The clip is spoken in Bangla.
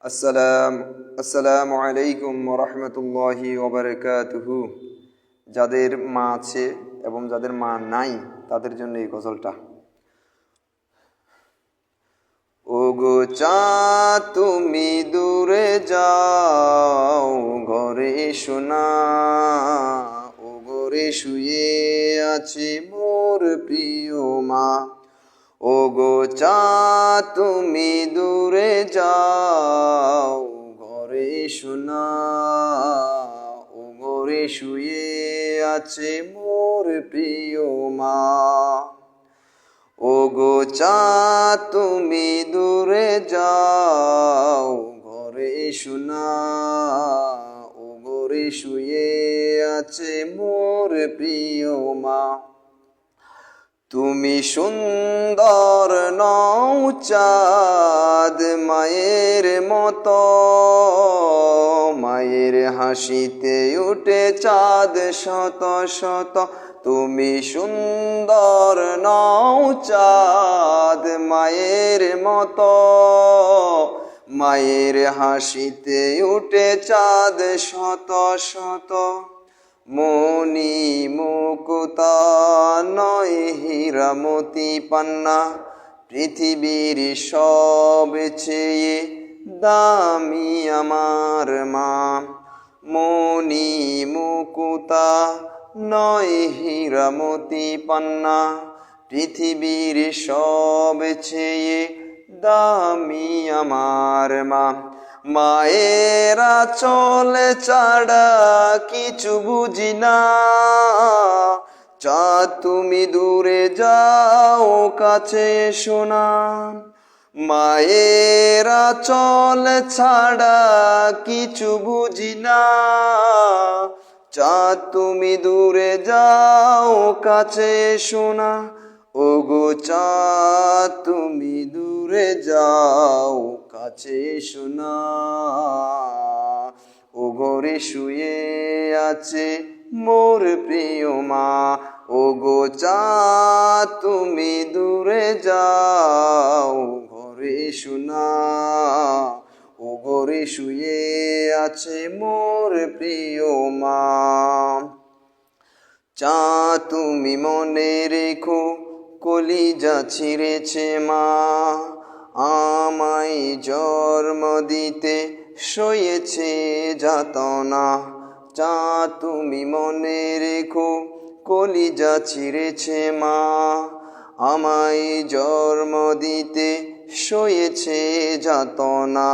আসসালামু আলাইকুম ওয়া রাহমাতুল্লাহি ওয়া বারাকাতুহু। যাদের মা আছে এবং যাদের মা নাই তাদের জন্য এই গজলটা। ওগো চাঁদ তুমি দূরে যাও, ঘরে এসো না। ও ঘরে শুয়ে আছে মোর প্রিয় মা। ওগো চাঁদ তুমি দূরে যাও, ঘরে এসো না। ও ঘরে শুয়ে আছে মোর প্রিয় মা। ওগো চাঁদ তুমি দূরে যাও, ঘরে এসো না। ও ঘরে শুয়ে আছে মোর প্রিয় মা। তুমি সুন্দর নও চাঁদ মায়ের মতো, মায়ের হাসিতে উঠে চাঁদ শত শত। তুমি সুন্দর নও চাঁদ মায়ের মতো, মায়ের হাসিতে উঠে চাঁদ শত শত। মণি মুকুতা নয় হীরা মতি পান্না, পৃথিবীর সব চেয়ে দামি আমার মা। মণি মুকুতা নয় হীরা মতি পান্না, পৃথিবীর সব চেয়ে দামি আমার মা। মায়ের আঁচলে ছাড়া কিছু বুঝি না। চাঁদ তুমি দূরে যাও, কাছে এসো না। মায়ের আঁচলে ছাড়া কিছু বুঝি না। চাঁদ তুমি দূরে যাও, কাছে এসো না। ওগো চাঁদ তুমি দূরে যাও, কাছে এসো না। ও ঘরে শুয়ে আছে মোর প্রিয় মা। ওগো চাঁদ তুমি দূরে যাও, ঘরে এসো না। ও ঘরে শুয়ে আছে মোর প্রিয় মা। চাঁদ তুমি মনে রেখো কলিজা ছিঁড়েছে মা, আমায় জন্ম দিতে সয়েছে যাতনা। চাঁদ তুমি মনে রেখো কলিজা ছিঁড়েছে মা, আমায় জন্ম দিতে সয়েছে যাতনা।